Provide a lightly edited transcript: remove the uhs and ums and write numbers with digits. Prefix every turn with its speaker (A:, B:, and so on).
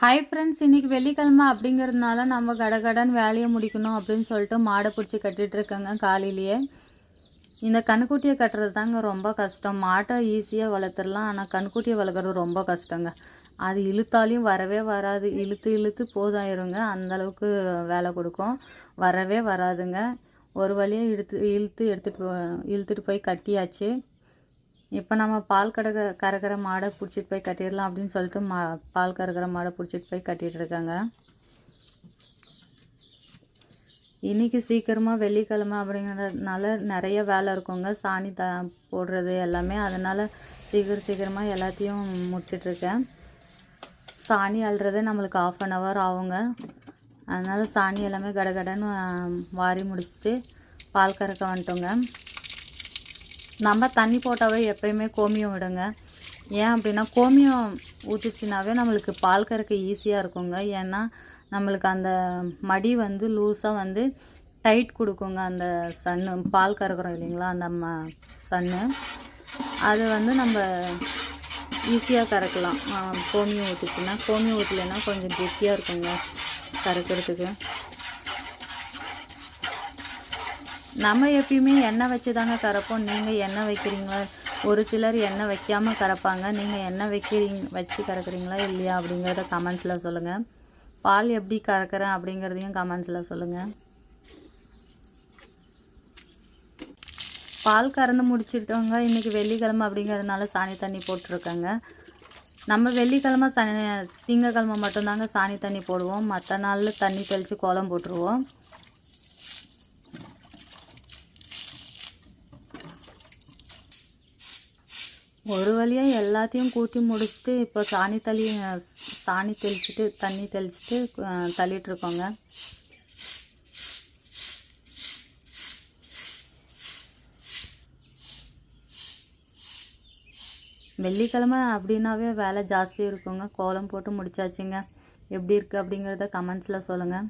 A: Hi friends, இன்றைக்கி வெள்ளிக்கிழமை அப்படிங்கிறதுனால நம்ம கடகடன் வேலையை முடிக்கணும் அப்படின்னு சொல்லிட்டு மாடை பிடிச்சி கட்டிகிட்ருக்கேங்க. காலையிலேயே இந்த கண்ணுக்குட்டியை கட்டுறது தாங்க ரொம்ப கஷ்டம். மாட்டை ஈஸியாக வளர்த்துடலாம், ஆனால் கண்ணுக்குட்டியை வளர்க்குறது ரொம்ப கஷ்டங்க. அது இழுத்தாலையும் வரவே வராது, இழுத்து இழுத்து போதாயிருங்க. அந்தளவுக்கு வேலை கொடுக்கும், வரவே வராதுங்க. ஒரு வழியாக இழுத்துட்டு போய் கட்டியாச்சு. இப்போ நம்ம பால் கறக்கிற மாடை பிடிச்சிட்டு போய் கட்டிடலாம் அப்படின்னு சொல்லிட்டு பால் கறக்கிற மாடை பிடிச்சிட்டு போய் கட்டிகிட்டு இருக்காங்க. இன்றைக்கி சீக்கிரமாக வெள்ளிக்கிழமை அப்படிங்கிறதுனால நிறைய வேலை இருக்குங்க. சாணி போடுறது எல்லாமே, அதனால் சீக்கிரமாக எல்லாத்தையும் முடிச்சிட்ருக்கேன். சாணி அள்ளுறதே நம்மளுக்கு 1/2 hour ஆகுங்க. அதனால் சாணி எல்லாமே கடகடன்னு வாரி முடிச்சுட்டு பால் கறக்க வந்துட்டோங்க. நம்ம தண்ணி போட்டாவே எப்போயுமே கோமியம் விடுங்க. ஏன் அப்படின்னா கோமியம் ஊற்றுச்சுனாவே நம்மளுக்கு பால் கறக்க ஈஸியாக இருக்குங்க. ஏன்னா நம்மளுக்கு அந்த மடி வந்து லூஸாக டைட் கொடுக்குங்க. அந்த சன்னு பால் கறக்கிறோம் இல்லைங்களா, அந்த சன்னு அது நம்ம ஈஸியாக கறக்கலாம். கோமியம் ஊற்றுச்சுன்னா, கோமியம் ஊற்றலைன்னா கொஞ்சம் கெட்டியாக இருக்குங்க கறக்கிறதுக்கு. நம்ம எப்பயுமே எண்ணெய் வச்சு தாங்க கறப்போம். நீங்கள் எண்ணெய் வைக்கிறீங்களா? ஒரு சிலர் எண்ணெய் வைக்காமல் கறப்பாங்க. நீங்கள் எண்ணெய் வச்சு கறக்குறீங்களா இல்லையா அப்படிங்கிறத கமெண்ட்ஸில் சொல்லுங்கள். பால் எப்படி கறக்கிறேன் அப்படிங்கிறதையும் கமெண்ட்ஸில் சொல்லுங்கள். பால் கறந்து முடிச்சிட்டோங்க. இன்றைக்கி வெள்ளிக்கிழமை அப்படிங்கிறதுனால சாணி தண்ணி போட்டிருக்கேங்க. நம்ம வெள்ளிக்கிழமை திங்கக்கிழமை மட்டும்தாங்க சாணி தண்ணி போடுவோம். மற்ற நாளில் தண்ணி தெளித்து கோலம் போட்டுருவோம். ஒரு வழியாக எல்லாத்தையும் கூட்டி முடிச்சுட்டு இப்போ சாணி தெளிச்சுட்டு தண்ணி தெளிச்சுட்டு தள்ளிகிட்ருக்கோங்க. வெள்ளிக்கிழமை அப்படின்னாவே வேலை ஜாஸ்தி இருக்குங்க. கோலம் போட்டு முடிச்சாச்சுங்க. எப்படி இருக்குது அப்படிங்கிறத கமெண்ட்ஸில் சொல்லுங்கள்.